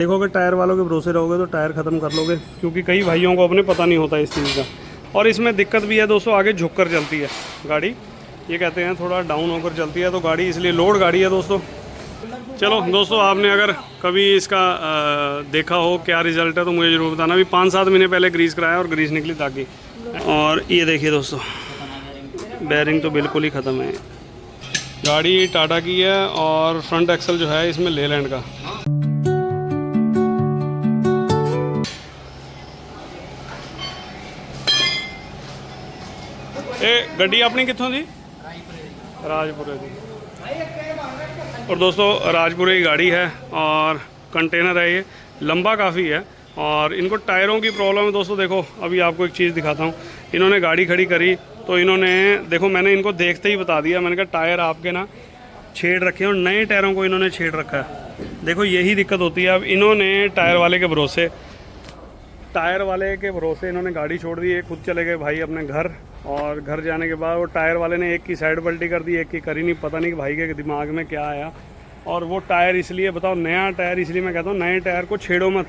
देखोगे टायर वालों के भरोसे रहोगे तो टायर ख़त्म कर लोगे, क्योंकि कई भाइयों को अपने पता नहीं होता इस चीज़ का। और इसमें दिक्कत भी है दोस्तों, आगे झुक कर चलती है गाड़ी, ये कहते हैं थोड़ा डाउन होकर चलती है तो गाड़ी, इसलिए लोड गाड़ी है दोस्तों। चलो दोस्तों, आपने अगर कभी इसका देखा हो क्या रिज़ल्ट है तो मुझे ज़रूर बताना। अभी 5-7 महीने पहले ग्रीस कराया और ग्रीस निकली ताकि। और ये देखिए दोस्तों, बैरिंग तो बिल्कुल ही ख़त्म है। गाड़ी टाटा की है और फ्रंट एक्सल जो है इसमें लेलैंड का। ये गड्डी अपनी कितों दी? राजपुरे दी। और दोस्तों राजपुरे की गाड़ी है और कंटेनर है, ये लंबा काफ़ी है। और इनको टायरों की प्रॉब्लम है दोस्तों। देखो अभी आपको एक चीज़ दिखाता हूँ। इन्होंने गाड़ी खड़ी करी तो इन्होंने देखो, मैंने इनको देखते ही बता दिया, मैंने कहा टायर आपके ना छेड़ रखे हैं और नए टायरों को इन्होंने छेड़ रखा है। देखो यही दिक्कत होती है। अब इन्होंने टायर वाले के भरोसे इन्होंने गाड़ी छोड़ दी, एक खुद चले गए भाई अपने घर। और घर जाने के बाद वो टायर वाले ने एक की साइड पलटी कर दी, एक की करी नहीं, पता नहीं कि भाई के दिमाग में क्या आया। और वो टायर, इसलिए बताओ नया टायर, इसलिए मैं कहता हूँ नए टायर को छेड़ो मत,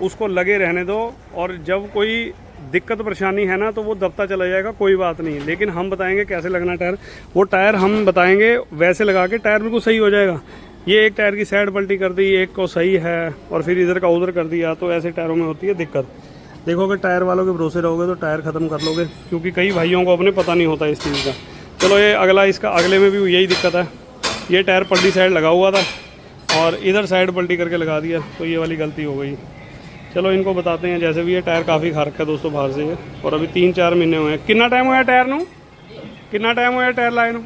उसको लगे रहने दो। और जब कोई दिक्कत परेशानी है ना तो वो दबता चला जाएगा, कोई बात नहीं। लेकिन हम बताएंगे कैसे लगना टायर, वो टायर हम बताएंगे वैसे लगा के टायर बिल्कुल सही हो जाएगा। ये एक टायर की साइड पलटी कर दी, एक को सही है और फिर इधर का उधर कर दिया, तो ऐसे टायरों में होती है दिक्कत। देखोगे टायर वालों के भरोसे रहोगे तो टायर ख़त्म कर लोगे, क्योंकि कई भाइयों को अपने पता नहीं होता इस चीज़ का। चलो ये अगला, इसका अगले में भी यही दिक्कत है। ये टायर पलटी साइड लगा हुआ था और इधर साइड पलटी करके लगा दिया, तो ये वाली गलती हो गई। चलो इनको बताते हैं। जैसे भी ये टायर काफ़ी खा रखा है दोस्तों बाहर से ये, और अभी 3-4 महीने हुए हैं। कितना टाइम हुआ टायर नू? कितना टाइम हुआ टायर लाए नू? 6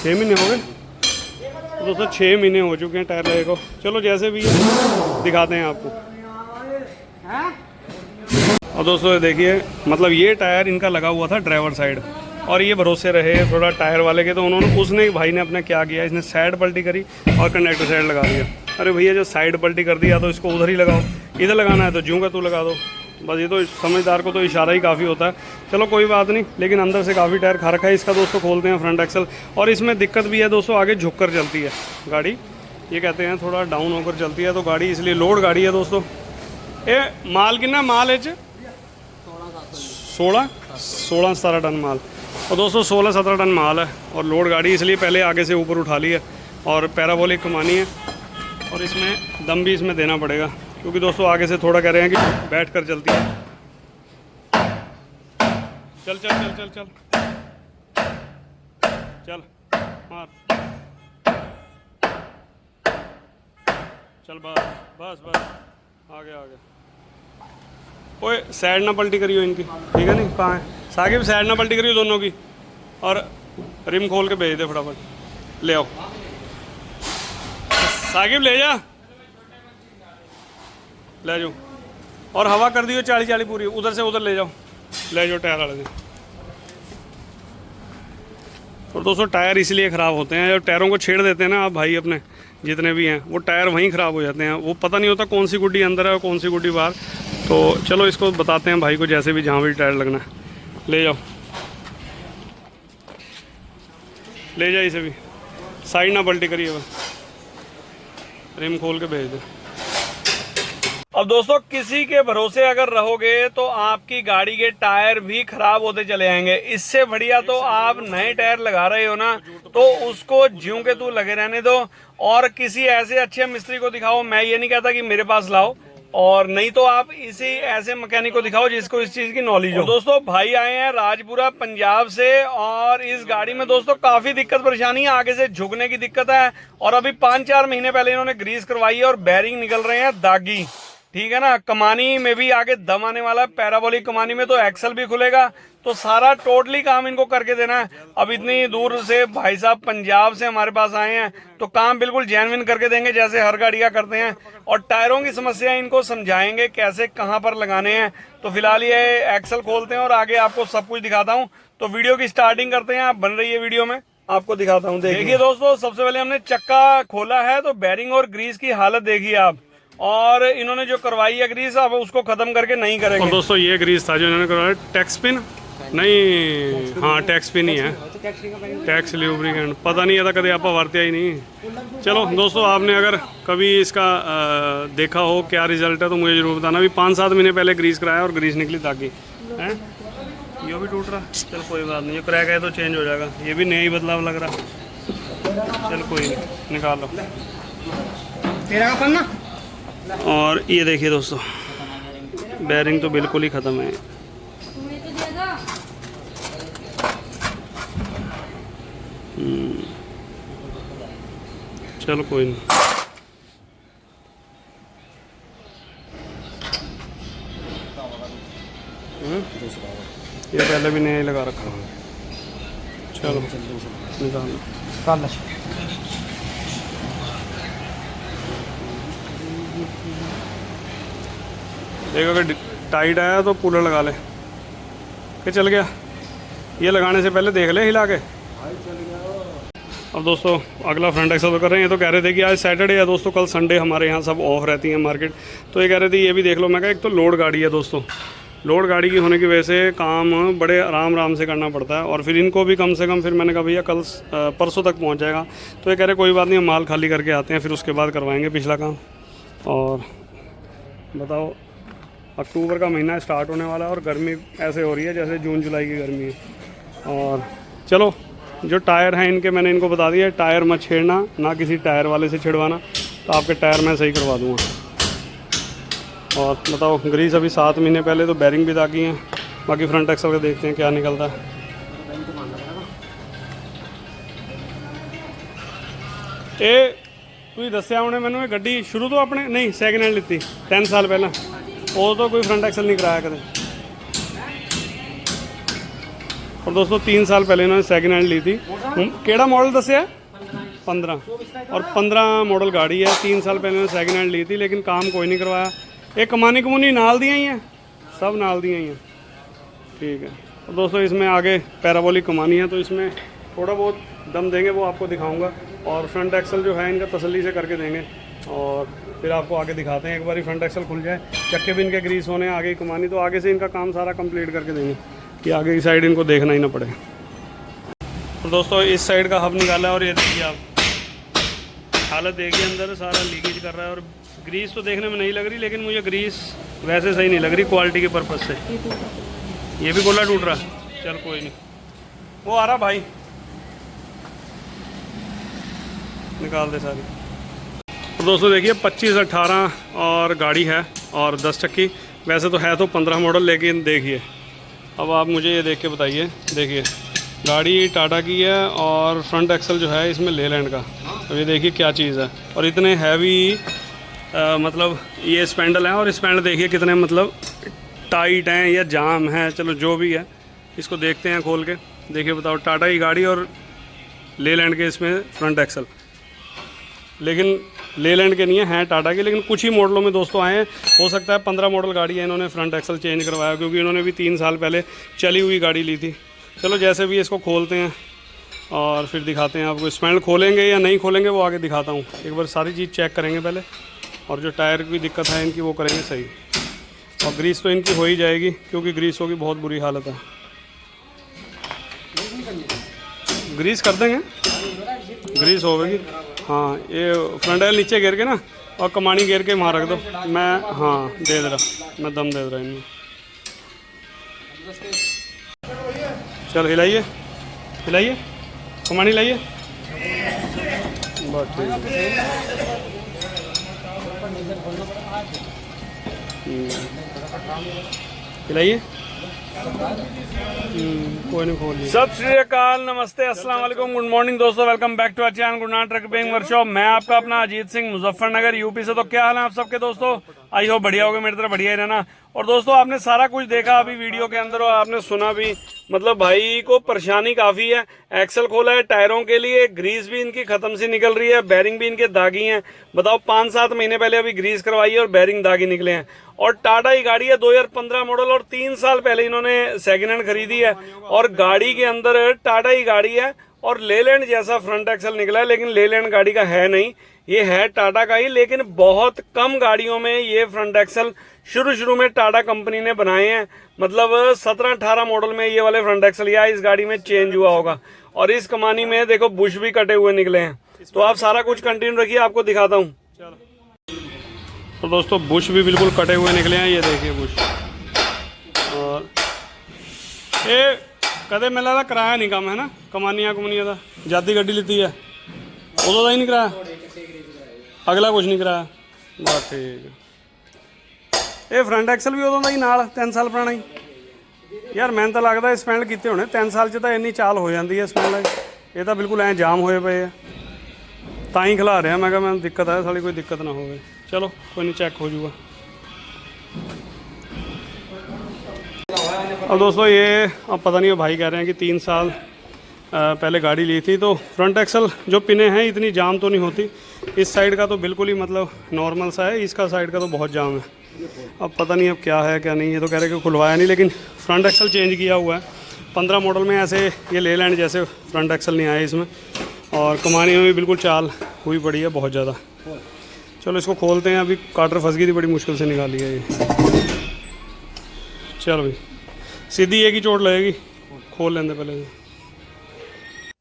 महीने हो गए दोस्तों, 6 महीने हो चुके हैं टायर लगे को। चलो जैसे भी है दिखाते हैं आपको। और दोस्तों देखिए, मतलब ये टायर इनका लगा हुआ था ड्राइवर साइड, और ये भरोसे रहे थोड़ा टायर वाले के, तो उसने भाई ने अपने क्या किया, इसने साइड पलटी करी और कंडक्टर साइड लगा दिया। अरे भैया जो साइड पलटी कर दिया तो इसको उधर ही लगाओ, इधर लगाना है तो ज्यों का तू लगा दो बस। ये तो समझदार को तो इशारा ही काफ़ी होता है। चलो कोई बात नहीं, लेकिन अंदर से काफ़ी टायर खा रखा है इसका दोस्तों। खोलते हैं फ्रंट एक्सल। और इसमें दिक्कत भी है दोस्तों, आगे झुक कर चलती है गाड़ी, ये कहते हैं थोड़ा डाउन होकर चलती है तो गाड़ी, इसलिए लोड गाड़ी है दोस्तों। ये माल कितना माल है? 16-17 टन माल। और दोस्तों 16-17 टन माल है और लोड गाड़ी, इसलिए पहले आगे से ऊपर उठा ली है। और पैराबोलिक कमानी है और इसमें दम भी इसमें देना पड़ेगा, क्योंकि दोस्तों आगे से थोड़ा कह रहे हैं कि बैठ कर चलती है। चल चल चल चल चल चल मार, चल बस बस बस, आगे आगे। ओए साइड ना पलटी करियो इनकी, ठीक है? नहीं कहाँ है साकिब, साइड ना पलटी करियो दोनों की। और रिम खोल के भेज दे फटाफट, ले आओ साकिब, ले जा, ले जाओ। और हवा कर दियो 40-40 पूरी, उधर से उधर ले जाओ, ले जाओ टायर वाले से। और दोस्तों टायर इसलिए ख़राब होते हैं, जब टायरों को छेड़ देते हैं ना आप भाई अपने जितने भी हैं, वो टायर वहीं ख़राब हो जाते हैं। वो पता नहीं होता कौन सी गुड्डी अंदर है और कौन सी गुड्डी बाहर। तो चलो इसको बताते हैं भाई को, जैसे भी जहाँ भी टायर लगना है ले जाओ, ले जाए इसे भी, साइड ना पलटी करिए, बस रिम खोल के भेज दे। अब दोस्तों किसी के भरोसे अगर रहोगे तो आपकी गाड़ी के टायर भी खराब होते चले जाएंगे। इससे बढ़िया तो आप नए टायर लगा रहे हो ना, तो उसको ज्यों के तू लगे रहने दो और किसी ऐसे अच्छे मिस्त्री को दिखाओ। मैं ये नहीं कहता कि मेरे पास लाओ, और नहीं तो आप इसी ऐसे मैकेनिक को दिखाओ जिसको इस चीज की नॉलेज हो। दोस्तों भाई आए हैं राजपुरा पंजाब से, और इस गाड़ी में दोस्तों काफी दिक्कत परेशानी है, आगे से झुकने की दिक्कत है। और अभी 5-4 महीने पहले इन्होंने ग्रीस करवाई है और बैरिंग निकल रहे हैं दागी, ठीक है ना। कमानी में भी आगे दम आने वाला है, पैराबोलिक कमानी में तो एक्सल भी खुलेगा, तो सारा टोटली काम इनको करके देना है। अब इतनी दूर से भाई साहब पंजाब से हमारे पास आए हैं, तो काम बिल्कुल जेन्युइन करके देंगे जैसे हर गाड़ियाँ करते हैं। और टायरों की समस्या इनको समझाएंगे कैसे कहाँ पर लगाने हैं। तो फिलहाल ये एक्सल खोलते हैं और आगे आपको सब कुछ दिखाता हूँ। तो वीडियो की स्टार्टिंग करते हैं, आप बन रही है वीडियो में, आपको दिखाता हूँ। देखिए दोस्तों, सबसे पहले हमने चक्का खोला है तो बैरिंग और ग्रीस की हालत देखिए आप। और इन्होंने जो करवाई है ग्रीस, अब उसको खत्म करके नहीं करेंगे। और दोस्तों ये ग्रीस था जो इन्होंने करवाया, टैक्स पिन नहीं हाँ टैक्स भी नहीं है, टैक्स ल्यूब्रिकेंट पता नहीं था, कभी आप वरत्या ही नहीं। चलो दोस्तों, आपने अगर कभी इसका देखा हो क्या रिजल्ट है तो मुझे जरूर बताना। अभी 5-7 महीने पहले ग्रीस कराया और ग्रीस निकली ताकि हैं, ये भी टूट रहा। चल कोई बात नहीं, ये क्रैक है तो चेंज हो जाएगा, ये भी नया ही बदलाव लग रहा। चल कोई नहीं, निकाल लो तेरा का पन्ना। और ये देखिए दोस्तों, बेयरिंग तो बिल्कुल ही ख़त्म है। चलो कोई नहीं, ये पहले भी नया ही लगा रखा है। चलो निकाल लो। देख अगर टाइट आया तो कूलर लगा ले कि चल गया, ये लगाने से पहले देख ले हिला के। अब दोस्तों अगला फ्रंट एक्सल तो कर रहे हैं। ये तो कह रहे थे कि आज सैटरडे है दोस्तों, कल संडे हमारे यहाँ सब ऑफ रहती है मार्केट, तो ये कह रहे थे ये भी देख लो। मैं कहा एक तो लोड गाड़ी है दोस्तों, लोड गाड़ी की होने की वजह से काम बड़े आराम से करना पड़ता है, और फिर इनको भी कम से कम, फिर मैंने कहा भैया कल परसों तक पहुँच जाएगा, तो ये कह रहे कोई बात नहीं, हम माल खाली करके आते हैं फिर उसके बाद करवाएंगे पिछला काम। और बताओ, अक्टूबर का महीना स्टार्ट होने वाला है और गर्मी ऐसे हो रही है जैसे जून जुलाई की गर्मी है। और चलो, जो टायर हैं इनके मैंने इनको बता दिया, टायर मत छेड़ना, ना किसी टायर वाले से छिड़वाना, तो आपके टायर मैं सही करवा दूँगा। और बताओ, ग्रीस अभी 7 महीने पहले तो बेरिंग भी दागी हैं, बाकी फ्रंट एक्सल का देखते हैं क्या निकलता है। ये तुम दसिया उन्हें मैंने गड्डी शुरू तो अपने नहीं सैकेंड हैंड लीती 3 साल पहले, वो तो कोई फ्रंट एक्सल नहीं कराया कदे। और दोस्तों 3 साल पहले इन्होंने सैकेंड हैंड ली थी। केड़ा मॉडल दसिया 15, और 15 मॉडल गाड़ी है। 3 साल पहले इन्होंने सैकेंड हैंड ली थी, लेकिन काम कोई नहीं करवाया। एक कमानी कमूनी नाल दिया ही हैं, सब नाल दिया ही हैं, ठीक है। तो दोस्तों इसमें आगे पैराबोलिक कमानी है, तो इसमें थोड़ा बहुत दम देंगे, वो आपको दिखाऊंगा। और फ्रंट एक्सल जो है इनका तसल्ली से करके देंगे, और फिर आपको आगे दिखाते हैं। एक बार फ्रंट एक्सल खुल जाए, चक्के भी इनके ग्रीस होने, आगे कमानी, तो आगे से इनका काम सारा कंप्लीट करके देंगे कि आगे की साइड इनको देखना ही ना पड़े। तो दोस्तों इस साइड का हब निकाला है, और ये देखिए आप हालत देखिए, अंदर सारा लीकेज कर रहा है। और ग्रीस तो देखने में नहीं लग रही, लेकिन मुझे ग्रीस वैसे सही नहीं लग रही क्वालिटी के पर्पज़ से। ये भी गोला टूट रहा है, चल कोई नहीं, वो आ रहा भाई, निकाल दे सारी। तो दोस्तों देखिए 25, 18 और गाड़ी है, और 10 चक्की। वैसे तो है तो 15 मॉडल, लेकिन देखिए अब आप मुझे ये देख के बताइए। देखिए गाड़ी टाटा की है, और फ्रंट एक्सल जो है इसमें लेलैंड का। तो ये देखिए क्या चीज़ है, और इतने हैवी मतलब ये स्पैंडल है, और स्पैंडल देखिए कितने मतलब टाइट हैं या जाम है, चलो जो भी है इसको देखते हैं खोल के। देखिए बताओ, टाटा की गाड़ी और लेलैंड के इसमें फ्रंट एक्सल, लेकिन लेलैंड के नहीं है, हैं टाटा के, लेकिन कुछ ही मॉडलों में दोस्तों आए हैं। हो सकता है 15 मॉडल गाड़ी है, इन्होंने फ्रंट एक्सल चेंज करवाया, क्योंकि इन्होंने भी 3 साल पहले चली हुई गाड़ी ली थी। चलो जैसे भी इसको खोलते हैं और फिर दिखाते हैं आपको। स्पैंडल खोलेंगे या नहीं खोलेंगे वो आगे दिखाता हूँ। एक बार सारी चीज़ चेक करेंगे पहले, और जो टायर की दिक्कत है इनकी वो करेंगे सही। और ग्रीस तो इनकी हो ही जाएगी, क्योंकि ग्रीसों की बहुत बुरी हालत है। ग्रीस कर देंगे, ग्रीस होगी। हाँ, ये फ्रंट एल नीचे गिर के ना, और कमानी गिर के वहाँ रख दो। मैं हाँ दे रहा, मैं दम दे रहा इनमें। चलो हिलाइए, हिलाइए, कमानी लाइए, बस ठीक है। हिलाइए, कोई नहीं खोल। सत श्री अकाल, नमस्ते, अस्सलाम वालेकुम, गुड मॉर्निंग दोस्तों, welcome back to our channel Gurnan truck being workshop. मैं आपका अपना अजीत सिंह, मुजफ्फरनगर यूपी से। तो क्या हाल है आप सबके दोस्तों? आई हो बढ़िया होगा, मेरी तरह बढ़िया ही रहना। और दोस्तों आपने सारा कुछ देखा अभी वीडियो के अंदर, और आपने सुना भी, मतलब भाई को परेशानी काफ़ी है। एक्सल खोला है टायरों के लिए, ग्रीस भी इनकी ख़त्म सी निकल रही है, बैरिंग भी इनके दागी हैं। बताओ 5-7 महीने पहले अभी ग्रीस करवाई है और बैरिंग दागी निकले हैं। और टाटा की गाड़ी है 2015 मॉडल, और 3 साल पहले इन्होंने सेकेंड हैंड खरीदी है। और गाड़ी के अंदर टाटा की गाड़ी है, और लेलैंड जैसा फ्रंट एक्सल निकला है, लेकिन लेलैंड गाड़ी का है नहीं, ये है टाटा का ही। लेकिन बहुत कम गाड़ियों में ये फ्रंट एक्सल शुरू में टाटा कंपनी ने बनाए हैं। मतलब 17-18 मॉडल में ये वाले फ्रंट एक्सल या इस गाड़ी में चेंज हुआ होगा। और इस कमानी में देखो बुश भी कटे हुए निकले हैं। तो आप सारा कुछ कंटिन्यू रखिए, आपको दिखाता हूँ। तो दोस्तों बुश भी बिल्कुल कटे हुए निकले हैं, ये देखिए बुश। और ये कदे मेरे लगता किराया नहीं कम है ना, कमानिया कुमानिया का जाती गड्डी लीती है उदों का ही नहीं कराया, अगला कुछ नहीं कराया, बस ठीक है। ये फ्रंट एक्सल भी उदों का ही नाल 3 साल पुराना ही यार। मैंने तो लगता स्पैंड किए होने 3 साल च तो इन्नी चाल हो जाती है स्पैंड। ये तो बिल्कुल ऐ जाम होए पे है, ਤਾਂ ही खिला रहा। मैं मैं दिक्कत है साली, कोई दिक्कत ना हो। चलो कोई नहीं, चेक हो जाऊगा। अब दोस्तों ये अब पता नहीं, भाई कह रहे हैं कि 3 साल पहले गाड़ी ली थी, तो फ्रंट एक्सल जो पिने हैं इतनी जाम तो नहीं होती। इस साइड का तो बिल्कुल ही मतलब नॉर्मल सा है, इसका साइड का तो बहुत जाम है। अब पता नहीं अब क्या है क्या नहीं, ये तो कह रहे हैं कि खुलवाया नहीं, लेकिन फ्रंट एक्सल चेंज किया हुआ है। 15 मॉडल में ऐसे ये लेलैंड जैसे फ्रंट एक्सल नहीं आए इसमें। और कमानी में भी बिल्कुल चाल हुई पड़ी है बहुत ज़्यादा। चलो इसको खोलते हैं, अभी कार्टर फंस गई थी, बड़ी मुश्किल से निकाली है ये। चलो भाई सीधी एक ही चोट लगेगी, खोल लेंगे पहले।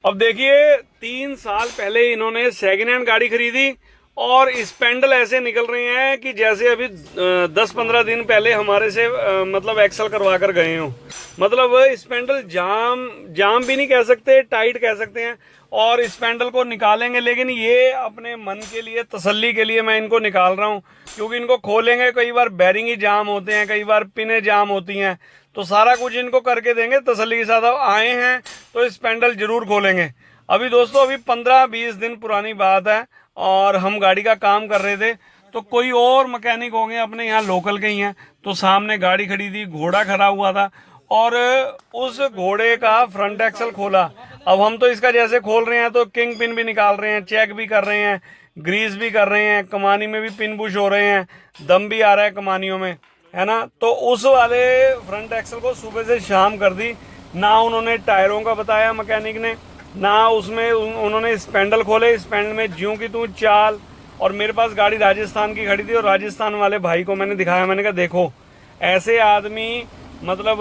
अब देखिए 3 साल पहले इन्होंने सेकेंड हैंड गाड़ी खरीदी और स्पेंडल ऐसे निकल रहे हैं कि जैसे अभी 10-15 दिन पहले हमारे से मतलब एक्सल करवा कर गए हो। मतलब स्पेंडल जाम भी नहीं कह सकते, टाइट कह सकते हैं। और स्पेंडल को निकालेंगे, लेकिन ये अपने मन के लिए तसल्ली के लिए मैं इनको निकाल रहा हूँ, क्योंकि इनको खोलेंगे कई बार बेरिंग ही जाम होते हैं, कई बार पिने जाम होती हैं। तो सारा कुछ इनको करके देंगे तसल्ली के साथ। अब आए हैं तो स्पेंडल जरूर खोलेंगे। अभी दोस्तों अभी 15-20 दिन पुरानी बात है और हम गाड़ी का काम कर रहे थे, तो कोई और मैकेनिक हो गए अपने यहाँ लोकल के ही हैं, तो सामने गाड़ी खड़ी थी, घोड़ा खड़ा हुआ था और उस घोड़े का फ्रंट एक्सल खोला। अब हम तो इसका जैसे खोल रहे हैं तो किंग पिन भी निकाल रहे हैं, चेक भी कर रहे हैं, ग्रीस भी कर रहे हैं, कमानी में भी पिन बुश हो रहे हैं, दम भी आ रहा है कमानियों में, है ना। तो उस वाले फ्रंट एक्सल को सुबह से शाम कर दी। ना उन्होंने टायरों का बताया मैकेनिक ने, ना उसमें उन्होंने स्पेंडल खोले। स्पेंडल में ज्यों की तू चाल। और मेरे पास गाड़ी राजस्थान की खड़ी थी और राजस्थान वाले भाई को मैंने दिखाया, मैंने कहा देखो ऐसे आदमी मतलब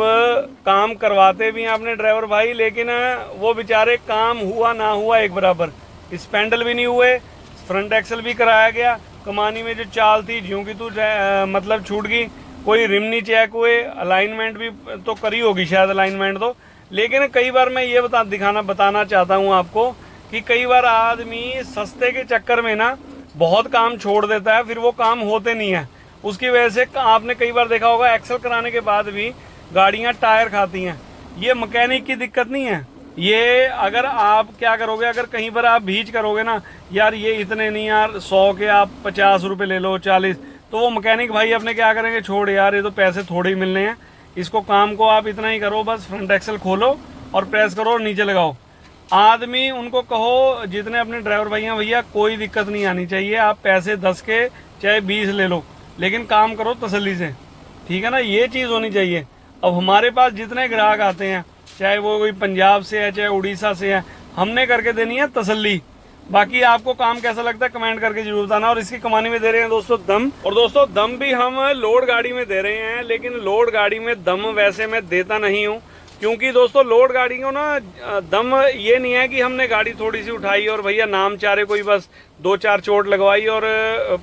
काम करवाते भी हैं अपने ड्राइवर भाई, लेकिन वो बेचारे काम हुआ ना हुआ एक बराबर। स्पेंडल भी नहीं हुए, फ्रंट एक्सल भी कराया गया, कमानी में जो चाल थी ज्यों की तू मतलब छूट गई, कोई रिम नहीं चेक हुए, अलाइनमेंट भी तो करी होगी शायद अलाइनमेंट तो। लेकिन कई बार मैं ये बताना चाहता हूँ आपको कि कई बार आदमी सस्ते के चक्कर में ना बहुत काम छोड़ देता है, फिर वो काम होते नहीं है। उसकी वजह से आपने कई बार देखा होगा एक्सल कराने के बाद भी गाड़ियां टायर खाती हैं। ये मैकेनिक की दिक्कत नहीं है, ये अगर आप क्या करोगे, अगर कहीं पर आप भीज करोगे ना यार ये इतने नहीं यार 100 के आप 50 रुपये ले लो 40, तो वो मैकेनिक भाई अपने क्या करेंगे, छोड़ यार ये तो पैसे थोड़े ही मिलने हैं, इसको काम को आप इतना ही करो, बस फ्रंट एक्सल खोलो और प्रेस करो और नीचे लगाओ। आदमी उनको कहो जितने अपने ड्राइवर भैया कोई दिक्कत नहीं आनी चाहिए, आप पैसे 10 के चाहे 20 ले लो, लेकिन काम करो तसल्ली से, ठीक है ना, ये चीज़ होनी चाहिए। अब हमारे पास जितने ग्राहक आते हैं, चाहे वो कोई पंजाब से है चाहे उड़ीसा से है, हमने करके देनी है तसल्ली। बाकी आपको काम कैसा लगता है कमेंट करके जरूर बताना। और इसकी कमानी में दे रहे हैं दोस्तों दम, और दोस्तों दम भी हम लोड गाड़ी में दे रहे हैं, लेकिन लोड गाड़ी में दम वैसे मैं देता नहीं हूँ, क्योंकि दोस्तों लोड गाड़ी को ना दम ये नहीं है कि हमने गाड़ी थोड़ी सी उठाई और भैया नाम चारे कोई बस 2-4 चोट लगवाई और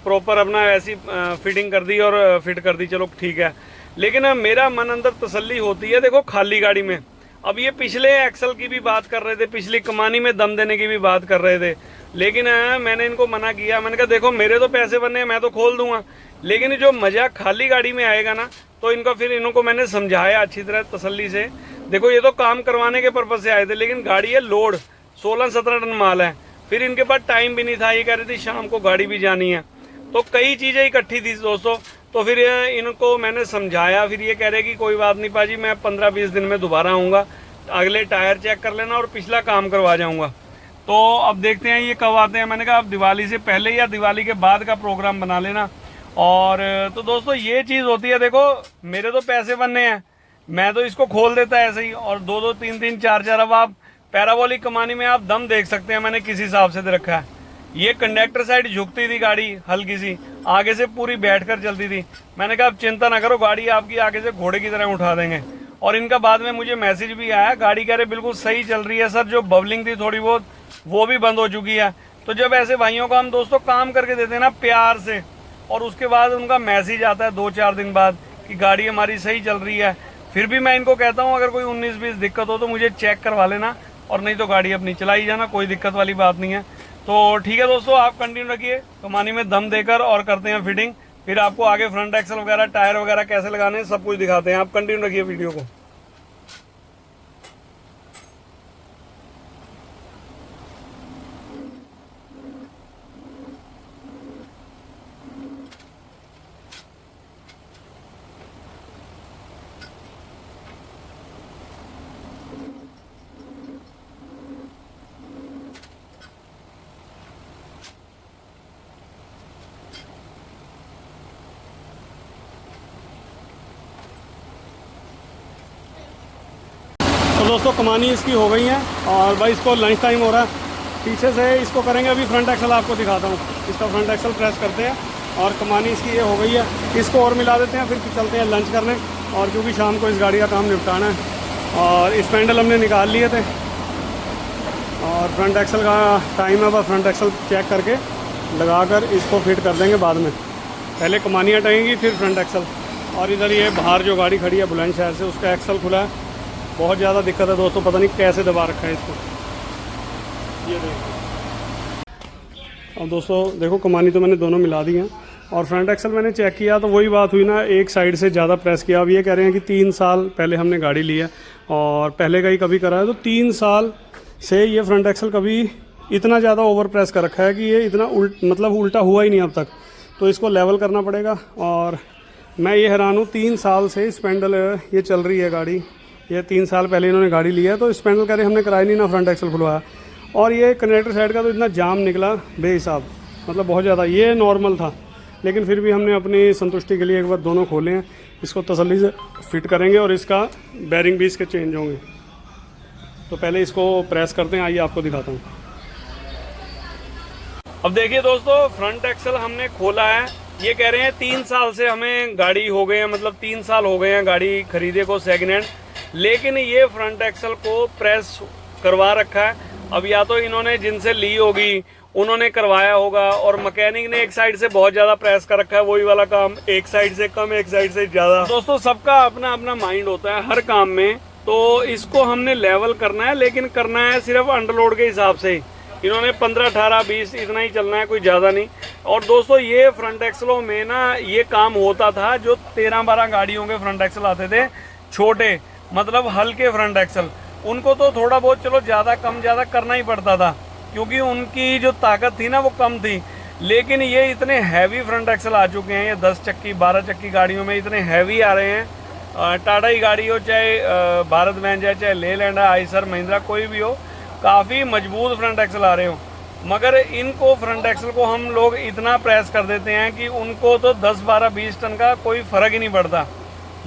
प्रॉपर अपना ऐसी फिटिंग कर दी और फिट कर दी, चलो ठीक है। लेकिन मेरा मन अंदर तसल्ली होती है देखो खाली गाड़ी में। अब ये पिछले एक्सल की भी बात कर रहे थे, पिछली कमानी में दम देने की भी बात कर रहे थे, लेकिन मैंने इनको मना किया। मैंने कहा देखो मेरे तो पैसे बनने हैं, मैं तो खोल दूंगा, लेकिन जो मजा खाली गाड़ी में आएगा ना, तो इनको फिर इनको मैंने समझाया अच्छी तरह तसल्ली से। देखो ये तो काम करवाने के पर्पज से आए थे, लेकिन गाड़ी है लोड 16-17 टन माल है, फिर इनके पास टाइम भी नहीं था, ये कह रही थी शाम को गाड़ी भी जानी है, तो कई चीज़ें इकट्ठी थी दोस्तों। तो फिर इनको मैंने समझाया, फिर ये कह रहे कि कोई बात नहीं पाजी, मैं 15-20 दिन में दोबारा आऊँगा, अगले टायर चेक कर लेना और पिछला काम करवा जाऊँगा। तो अब देखते हैं ये कब आते हैं। मैंने कहा अब दिवाली से पहले या दिवाली के बाद का प्रोग्राम बना लेना। और तो दोस्तों ये चीज़ होती है, देखो मेरे तो पैसे बनने हैं, मैं तो इसको खोल देता है ऐसे ही, और 2-2, 3-3, 4-4 अब आप पैराबोलिक कमानी में आप दम देख सकते हैं मैंने किस हिसाब से दे रखा है। ये कंडक्टर साइड झुकती थी गाड़ी हल्की सी, आगे से पूरी बैठकर चलती थी। मैंने कहा अब चिंता ना करो, गाड़ी आपकी आगे से घोड़े की तरह उठा देंगे। और इनका बाद में मुझे मैसेज भी आया, गाड़ी कह रहे बिल्कुल सही चल रही है सर, जो बबलिंग थी थोड़ी बहुत वो भी बंद हो चुकी है। तो जब ऐसे भाइयों को हम दोस्तों काम करके देते हैं ना प्यार से, और उसके बाद उनका मैसेज आता है 2-4 दिन बाद कि गाड़ी हमारी सही चल रही है, फिर भी मैं इनको कहता हूँ अगर कोई 19-20 दिक्कत हो तो मुझे चेक करवा लेना, और नहीं तो गाड़ी अपनी चला ही जाना, कोई दिक्कत वाली बात नहीं है। तो ठीक है दोस्तों, आप कंटिन्यू रखिए कमानी में दम देकर और करते हैं फिटिंग, फिर आपको आगे फ्रंट एक्सल वगैरह टायर वगैरह कैसे लगाने हैं सब कुछ दिखाते हैं। आप कंटिन्यू रखिए वीडियो को। तो दोस्तों कमानी इसकी हो गई है, और भाई इसको लंच टाइम हो रहा है, पीछे से इसको करेंगे। अभी फ्रंट एक्सल आपको दिखाता हूँ, इसका फ्रंट एक्सल प्रेस करते हैं और कमानी इसकी ये हो गई है, इसको और मिला देते हैं, फिर चलते हैं लंच करने। और क्योंकि शाम को इस गाड़ी का काम निपटाना है, और इस पैंडल हमने निकाल लिए थे, और फ्रंट एक्सल का टाइम है, बस फ्रंट एक्सल चेक करके लगाकर इसको फिट कर देंगे बाद में। पहले कमानी हटाएंगी फिर फ्रंट एक्सल। और इधर ये बाहर जो गाड़ी खड़ी है बुलंदशहर से, उसका एक्सल खुला है, बहुत ज़्यादा दिक्कत है दोस्तों, पता नहीं कैसे दबा रखा है इसको। ये देखो, अब दोस्तों देखो कमानी तो मैंने दोनों मिला दी हैं, और फ्रंट एक्सल मैंने चेक किया तो वही बात हुई ना, एक साइड से ज़्यादा प्रेस किया। अब ये कह रहे हैं कि 3 साल पहले हमने गाड़ी ली है और पहले का ही कभी करा है, तो 3 साल से ये फ्रंट एक्सल कभी इतना ज़्यादा ओवर प्रेस कर रखा है कि ये इतना मतलब उल्टा हुआ ही नहीं अब तक। तो इसको लेवल करना पड़ेगा। और मैं ये हैरान हूँ, 3 साल से स्पेंडल ये चल रही है गाड़ी, ये 3 साल पहले इन्होंने गाड़ी ली है, तो स्पेंडल कह रहे हमने कराया नहीं ना फ्रंट एक्सल खुलवाया। और ये कंडक्टर साइड का तो इतना जाम निकला बेहिसाब, मतलब बहुत ज़्यादा। ये नॉर्मल था, लेकिन फिर भी हमने अपनी संतुष्टि के लिए एक बार दोनों खोले हैं, इसको तसल्ली से फिट करेंगे, और इसका बैरिंग भी इसके चेंज होंगे। तो पहले इसको प्रेस करते हैं, आइए आपको दिखाता हूँ। अब देखिए दोस्तों, फ्रंट एक्सल हमने खोला है। ये कह रहे हैं 3 साल से हमें गाड़ी हो गए हैं, मतलब 3 साल हो गए हैं गाड़ी खरीदे को सेकेंड हैंड, लेकिन ये फ्रंट एक्सल को प्रेस करवा रखा है। अब या तो इन्होंने जिनसे ली होगी उन्होंने करवाया होगा, और मैकेनिक ने एक साइड से बहुत ज़्यादा प्रेस कर रखा है, वही वाला काम, एक साइड से कम एक साइड से ज़्यादा। दोस्तों सबका अपना अपना माइंड होता है हर काम में, तो इसको हमने लेवल करना है, लेकिन करना है सिर्फ अंडरलोड के हिसाब से ही। इन्होंने 15, 18, 20 इतना ही चलना है, कोई ज़्यादा नहीं। और दोस्तों ये फ्रंट एक्सलों में ना ये काम होता था, जो 13-12 गाड़ियों के फ्रंट एक्सल आते थे छोटे, मतलब हल्के फ्रंट एक्सल, उनको तो थोड़ा बहुत चलो ज़्यादा कम ज़्यादा करना ही पड़ता था, क्योंकि उनकी जो ताकत थी ना वो कम थी। लेकिन ये इतने हैवी फ्रंट एक्सल आ चुके हैं, ये 10 चक्की 12 चक्की गाड़ियों में इतने हैवी आ रहे हैं। टाटा ही गाड़ी हो, चाहे भारत वैन जाए, चाहे लेलैंड, आइसर, महिंद्रा, कोई भी हो, काफ़ी मजबूत फ्रंट एक्सल आ रहे हो। मगर इनको फ्रंट एक्सल को हम लोग इतना प्रेस कर देते हैं कि उनको तो 10, 12, 20 टन का कोई फ़र्क ही नहीं पड़ता,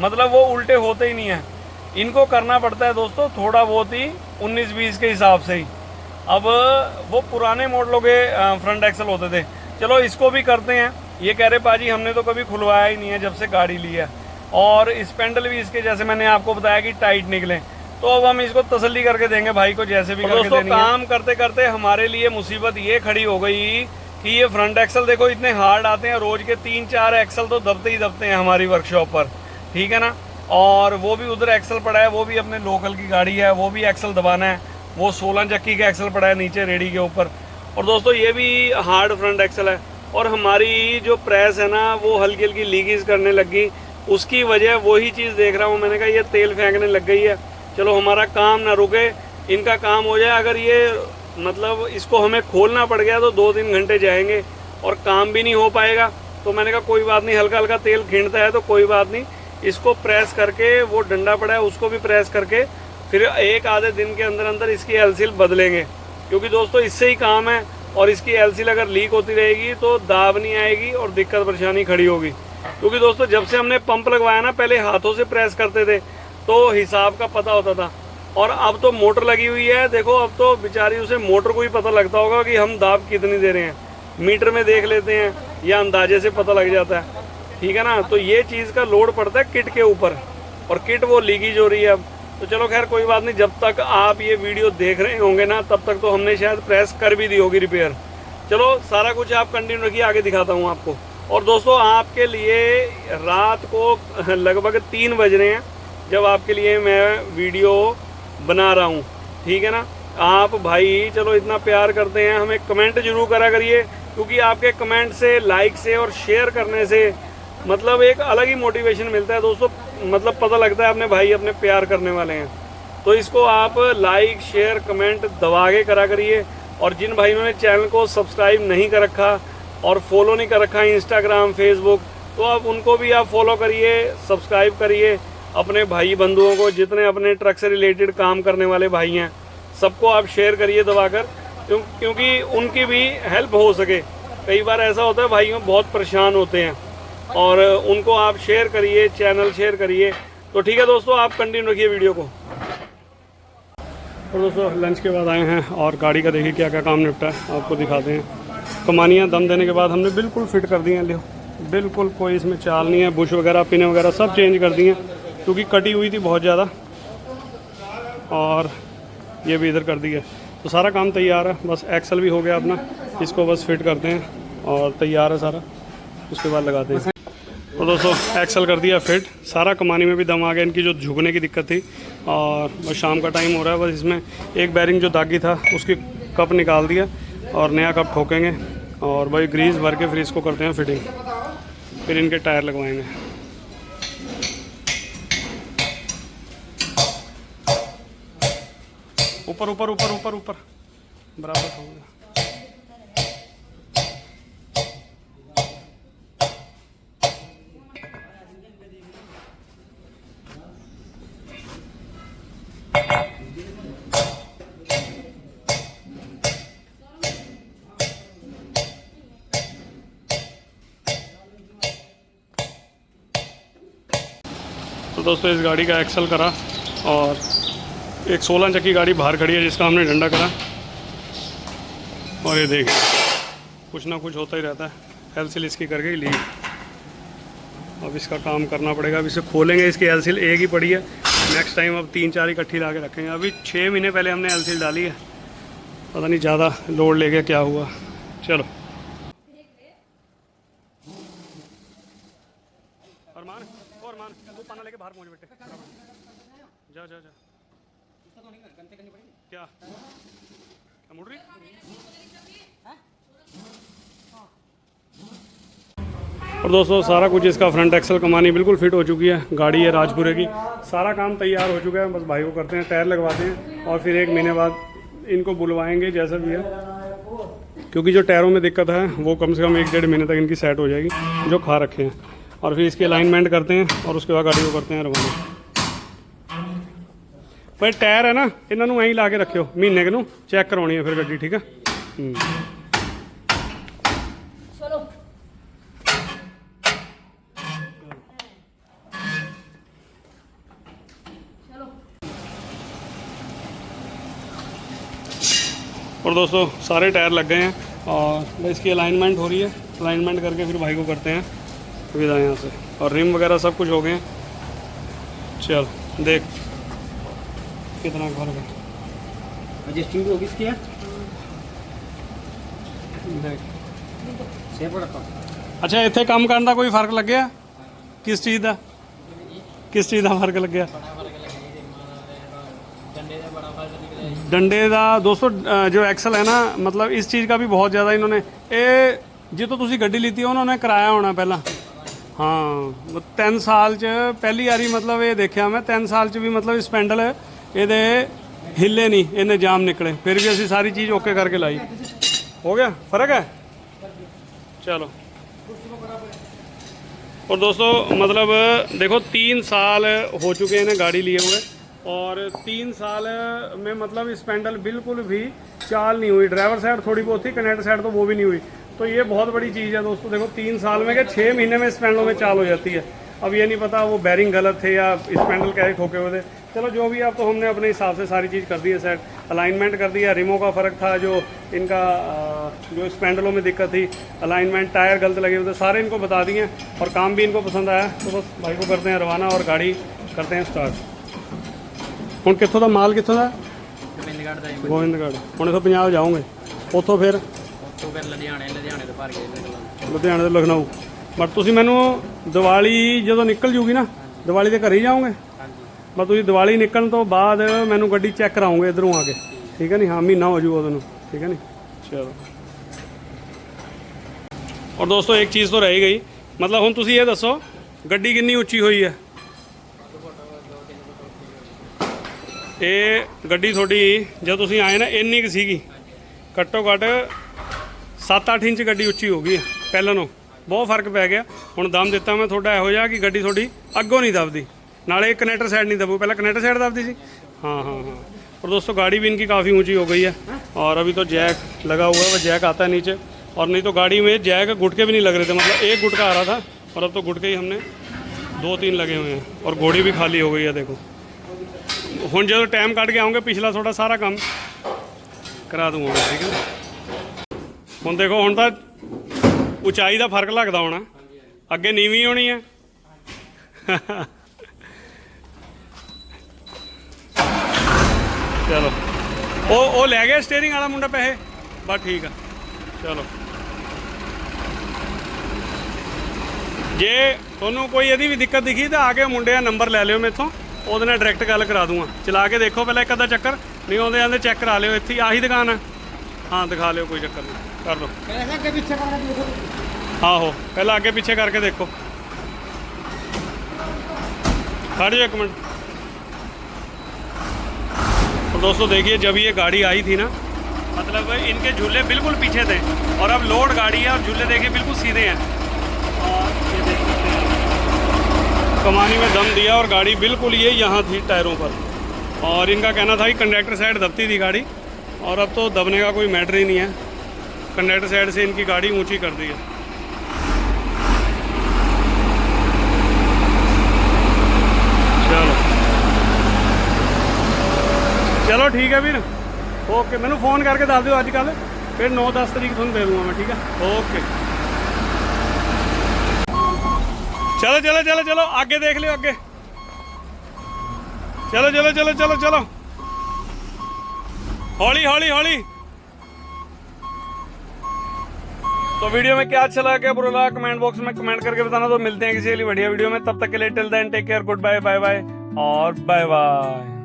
मतलब वो उल्टे होते ही नहीं है। इनको करना पड़ता है दोस्तों थोड़ा बहुत ही 19-20 के हिसाब से ही। अब वो पुराने मॉडलों के फ्रंट एक्सल होते थे, चलो इसको भी करते हैं। ये कह रहे पाजी हमने तो कभी खुलवाया ही नहीं है जब से गाड़ी ली है, और स्पेंडल भी इसके जैसे मैंने आपको बताया कि टाइट निकले, तो अब हम इसको तसल्ली करके देंगे भाई को, जैसे भी करके देनी है। काम करते करते हमारे लिए मुसीबत ये खड़ी हो गई कि ये फ्रंट एक्सल देखो इतने हार्ड आते हैं, रोज के 3-4 एक्सल तो दबते ही दबते हैं हमारी वर्कशॉप पर, ठीक है ना। और वो भी उधर एक्सल पड़ा है, वो भी अपने लोकल की गाड़ी है, वो भी एक्सल दबाना है, वो 16 चक्की का एक्सल पड़ा है नीचे रेडी के ऊपर। और दोस्तों ये भी हार्ड फ्रंट एक्सल है, और हमारी जो प्रेस है ना वो हल्की हल्की लीकेज करने लगी, उसकी वजह वही चीज़ देख रहा हूँ। मैंने कहा ये तेल फेंकने लग गई है, चलो हमारा काम ना रुके, इनका काम हो जाए। अगर ये मतलब इसको हमें खोलना पड़ गया तो 2-3 घंटे जाएंगे और काम भी नहीं हो पाएगा। तो मैंने कहा कोई बात नहीं, हल्का हल्का तेल खींचता है तो कोई बात नहीं, इसको प्रेस करके, वो डंडा पड़ा है उसको भी प्रेस करके, फिर 1 आधे दिन के अंदर अंदर इसकी एलसील बदलेंगे, क्योंकि दोस्तों इससे ही काम है। और इसकी एलसील अगर लीक होती रहेगी तो दाब नहीं आएगी और दिक्कत परेशानी खड़ी होगी। क्योंकि दोस्तों जब से हमने पंप लगवाया ना, पहले हाथों से प्रेस करते थे तो हिसाब का पता होता था, और अब तो मोटर लगी हुई है, देखो अब तो बेचारी उसे मोटर को ही पता लगता होगा कि हम दाब कितनी दे रहे हैं, मीटर में देख लेते हैं या अंदाजे से पता लग जाता है, ठीक है ना। तो ये चीज़ का लोड पड़ता है किट के ऊपर, और किट वो लीकेज हो रही है अब। तो चलो खैर कोई बात नहीं, जब तक आप ये वीडियो देख रहे होंगे ना तब तक तो हमने शायद प्रेस कर भी दी होगी रिपेयर। चलो सारा कुछ आप कंटिन्यू रखिए, आगे दिखाता हूँ आपको। और दोस्तों आपके लिए रात को लगभग 3 बज रहे हैं जब आपके लिए मैं वीडियो बना रहा हूँ, ठीक है ना। आप भाई चलो इतना प्यार करते हैं, हमें कमेंट जरूर करा करिए, क्योंकि आपके कमेंट से, लाइक से और शेयर करने से मतलब एक अलग ही मोटिवेशन मिलता है दोस्तों। मतलब पता लगता है अपने भाई अपने प्यार करने वाले हैं। तो इसको आप लाइक शेयर कमेंट दबा के करा करिए। और जिन भाइयों ने चैनल को सब्सक्राइब नहीं कर रखा और फॉलो नहीं कर रखा इंस्टाग्राम फेसबुक, तो आप उनको भी आप फॉलो करिए, सब्सक्राइब करिए। अपने भाई बंधुओं को, जितने अपने ट्रक से रिलेटेड काम करने वाले भाई हैं, सबको आप शेयर करिए दबाकर, क्योंकि उनकी भी हेल्प हो सके। कई बार ऐसा होता है भाइयों बहुत परेशान होते हैं, और उनको आप शेयर करिए, चैनल शेयर करिए। तो ठीक है दोस्तों, आप कंटिन्यू रखिए वीडियो को। और दोस्तों लंच के बाद आए हैं और गाड़ी का देखिए क्या क्या काम निपटा है, आपको दिखाते हैं। कमानियाँ दम देने के बाद हमने बिल्कुल फिट कर दी हैं, लियो बिल्कुल कोई इसमें चाल नहीं है। बुश वगैरह पिने वगैरह सब चेंज कर दी हैं, क्योंकि कटी हुई थी बहुत ज़्यादा, और ये भी इधर कर दी है। तो सारा काम तैयार है, बस एक्सल भी हो गया अपना, इसको बस फिट करते हैं और तैयार है सारा, उसके बाद लगाते हैं। तो दोस्तों एक्सल कर दिया फिट, सारा कमानी में भी दम आ गया। इनकी जो झुकने की दिक्कत थी, और बस शाम का टाइम हो रहा है, बस इसमें एक बैरिंग जो दागी था उसकी कप निकाल दिया और नया कप ठोकेंगे, और भाई ग्रीस भर के फिर इसको करते हैं फिटिंग, फिर इनके टायर लगवाएंगे। ऊपर ऊपर ऊपर ऊपर ऊपर बराबर हो गया। तो दोस्तों इस गाड़ी का एक्सल करा, और एक 16 चक्की गाड़ी बाहर खड़ी है जिसका हमने डंडा करा, और ये देखिए कुछ ना कुछ होता ही रहता है। एलसील इसकी करके ली, अब इसका काम करना पड़ेगा। अब इसे खोलेंगे, इसकी एलसील एक ही पड़ी है, नेक्स्ट टाइम अब 3-4 इकट्ठी ला के रखेंगे। अभी 6 महीने पहले हमने एलसील डाली है, पता नहीं ज़्यादा लोड ले गया क्या हुआ। चलो और मान तू पाना लेके बाहर पहुँच बेटे, जा जा जा। क्या मुड़ रही? और दोस्तों सारा कुछ इसका फ्रंट एक्सल कमानी बिल्कुल फिट हो चुकी है। गाड़ी है राजपुरे की, सारा काम तैयार हो चुका है, बस भाई को करते हैं, टायर लगवाते हैं, और फिर 1 महीने बाद इनको बुलवाएंगे जैसा भी है, क्योंकि जो टायरों में दिक्कत है वो कम से कम 1-1.5 महीने तक इनकी सेट हो जाएगी जो खा रखे हैं। और फिर इसकी अलाइनमेंट करते हैं, और उसके बाद गाड़ी को करते हैं रवाना। भाई टायर है ना, इन्हों वहीं ला के रखियो, महीने के नू चेक करवानी है फिर गड्डी, ठीक है। और दोस्तों सारे टायर लग गए हैं, और इसकी अलाइनमेंट हो रही है, अलाइनमेंट करके फिर भाई को करते हैं विदा यहाँ से। और रिम वगैरह सब कुछ हो गए हैं। चल देख कितना घर है, एडजस्टिंग भी होगी इसकी है, देख सेफ रखो। अच्छा इतने काम करने का कोई फर्क लग गया? किस चीज़ का फर्क लग गया? डंडे का दोस्तों जो एक्सल है ना, मतलब इस चीज़ का भी बहुत ज़्यादा इन्होंने ये जो तो तुसी गड्डी लीती है उन्होंने कराया होना पहला। हाँ 3 साल च पहली बारी मतलब ये देखा मैं, 3 साल च भी मतलब स्पैंडल ये हिले नहीं, इन्हें जाम निकले, फिर भी असी सारी चीज़ ओके करके लाई। हो गया फ़र्क है। चलो और दोस्तों मतलब देखो 3 साल हो चुके हैं इन्हें गाड़ी लिए हुए, और 3 साल में मतलब स्पैंडल बिल्कुल भी चाल नहीं हुई। ड्राइवर साइड थोड़ी बहुत थी, कनेक्टर साइड तो वो भी नहीं हुई। तो ये बहुत बड़ी चीज़ है दोस्तों। देखो 3 साल में क्या 6 महीने में स्पैंडलों में चाल हो जाती है। अब ये नहीं पता वो बैरिंग गलत थे या स्पैंडल कैसे ठोके हुए थे। चलो जो भी, अब तो हमने अपने हिसाब से सारी चीज़ कर दी है सेट, अलाइनमेंट कर दिया, रिमो का फ़र्क था जो इनका जो स्पेंडलों में दिक्कत थी, अलाइनमेंट, टायर गलत लगे हुए थे, सारे इनको बता दिए और काम भी इनको पसंद आया। तो बस भाई को करते हैं रवाना और गाड़ी करते हैं स्टार्ट। ਹੁਣ ਕਿੱਥੋਂ ਦਾ ਮਾਲ ਕਿੱਥੋਂ ਦਾ? ਗੋਬਿੰਦਗੜ੍ਹ ਦਾ ਜੀ। ਗੋਬਿੰਦਗੜ੍ਹ। ਹੁਣ ਇੱਥੋਂ ਪੰਜਾਬ ਜਾਓਗੇ, ਉੱਥੋਂ ਫਿਰ ਉੱਥੋਂ ਫਿਰ ਲੁਧਿਆਣੇ ਤੋਂ ਭਰ ਕੇ ਨਿਕਲਾਂਗੇ। ਲੁਧਿਆਣੇ ਤੋਂ ਲਖਨਊ। ਬਟ ਤੁਸੀਂ ਮੈਨੂੰ ਦੀਵਾਲੀ ਜਦੋਂ ਨਿਕਲ ਜੂਗੀ ਨਾ, ਦੀਵਾਲੀ ਦੇ ਘਰੇ ਹੀ ਜਾਓਗੇ? ਹਾਂਜੀ। ਬਸ ਤੁਸੀਂ ਦੀਵਾਲੀ ਨਿਕਲਣ ਤੋਂ ਬਾਅਦ ਮੈਨੂੰ ਗੱਡੀ ਚੈੱਕ ਕਰਾਓਗੇ ਇੱਧਰੋਂ ਆ ਕੇ, ਠੀਕ ਹੈ ਨਹੀਂ? ਹਾਂ, ਮਹੀਨਾ ਹੋ ਜੂਗਾ ਤੁਹਾਨੂੰ, ठीक है नहीं? चलो। और दोस्तों एक चीज़ तो रह ही गई, मतलब ਹੁਣ ਤੁਸੀਂ ਇਹ ਦੱਸੋ ਗੱਡੀ ਕਿੰਨੀ ਉੱਚੀ ਹੋਈ ਹੈ? ਇਹ ਗੱਡੀ ਤੁਹਾਡੀ ਜਦ ਤੁਸੀਂ ਆਏ ਨਾ ਇੰਨੀ ਕੁ ਸੀਗੀ, ਘੱਟੋ ਘੱਟ 7-8 ਇੰਚ ਗੱਡੀ ਉੱਚੀ ਹੋ ਗਈ ਹੈ ਪਹਿਲਾਂ ਨੂੰ, ਬਹੁਤ ਫਰਕ ਪੈ ਗਿਆ। ਹੁਣ ਦਮ ਦਿੱਤਾ ਮੈਂ ਤੁਹਾਡਾ ਇਹੋ ਜਿਹਾ ਕਿ ਗੱਡੀ ਤੁਹਾਡੀ ਅੱਗੋਂ ਨਹੀਂ ਦਬਦੀ, ਨਾਲੇ ਕਨੈਕਟਰ ਸਾइड नहीं दबू, पहले कनेक्टर साइड दबती थी। हाँ हाँ हाँ। और दोस्तों गाड़ी भी इनकी काफ़ी ऊंची हो गई है और अभी तो जैक लगा हुआ है, वो जैक आता है नीचे, और नहीं तो गाड़ी में जैक गुटके भी नहीं लग रहे थे, मतलब एक गुटका आ रहा था और अब तो गुटके ही हमने 2-3 लगे हुए हैं और घोड़ी भी खाली हो गई है। देखो ਹੁਣ ਜਦੋਂ टाइम ਕੱਢ ਕੇ ਆਉਂਗੇ ਪਿਛਲਾ ਤੁਹਾਡਾ ਸਾਰਾ ਕੰਮ ਕਰਾ ਦੂੰਗਾ, ਠੀਕ ਹੈ? ਹੁਣ ਦੇਖੋ ਹੁਣ ਤਾਂ ਉਚਾਈ ਦਾ ਫਰਕ ਲੱਗਦਾ ਹੋਣਾ, ਅੱਗੇ ਨੀਵੀਂ ਹੋਣੀ ਹੈ। ਚਲੋ ਉਹ ਲੈ ਗਿਆ ਸਟੀਅਰਿੰਗ ਵਾਲਾ ਮੁੰਡਾ ਪੈਸੇ, ਬਸ ਠੀਕ ਆ। ਚਲੋ ਜੇ ਤੁਹਾਨੂੰ ਕੋਈ ਇਹਦੀ ਵੀ ਦਿੱਕਤ ਦਿਖੀ ਤਾਂ ਆ ਕੇ ਮੁੰਡੇ ਦਾ ਨੰਬਰ ਲੈ ਲਿਓ ਮੇਥੋਂ, ਉਹਦੇ ਨਾਲ ਡਾਇਰੈਕਟ ਗੱਲ ਕਰਾ ਦੂੰਗਾ। ਚਲਾ ਕੇ ਦੇਖੋ ਪਹਿਲਾਂ ਇੱਕ ਅੱਧਾ ਚੱਕਰ, ਨਹੀਂ ਆਉਂਦੇ ਆਂਦੇ ਚੈੱਕ ਕਰਾ ਲਿਓ, ਇੱਥੇ ਆਹੀ ਦੁਕਾਨ ਹੈ। ਹਾਂ ਦਿਖਾ ਲਿਓ, ਕੋਈ ਚੱਕਰ ਨਹੀਂ, ਕਰ ਲਓ। ਅੱਗੇ ਪਿੱਛੇ ਕਰਕੇ ਦੇਖੋ। ਆਹੋ ਪਹਿਲਾਂ ਅੱਗੇ ਪਿੱਛੇ करके देखो। खड़ जाओ एक मिनट। तो दोस्तों देखिए जब ये गाड़ी आई थी ना, मतलब इनके झूले बिल्कुल पीछे थे और अब लोड गाड़ी है और झूले देखिए बिल्कुल सीधे हैं, और ये देख सकते हैं कमानी में दम दिया और गाड़ी बिल्कुल ये यहाँ थी टायरों पर, और इनका कहना था कि कंडक्टर साइड दबती थी गाड़ी, और अब तो दबने का कोई मैटर ही नहीं है, कंडक्टर साइड से इनकी गाड़ी ऊँची कर दी है। चलो ठीक है वीर, ओके। मैंने फोन करके दस दियो अजकल, फिर 9-10 तरीक थोड़ा दे दूँगा मैं, ठीक है? ओके चलो चलो चलो चलो आगे देख लियो, आगे चलो चलो चलो चलो चलो, हौली हौली हौली। तो वीडियो में क्या अच्छा लगा, क्या बुरा लगा, कमेंट बॉक्स में कमेंट करके बताना। तो मिलते हैं किसी अगली बढ़िया वीडियो में, तब तक के लिए till then take care, goodbye, bye bye और बाय बाय।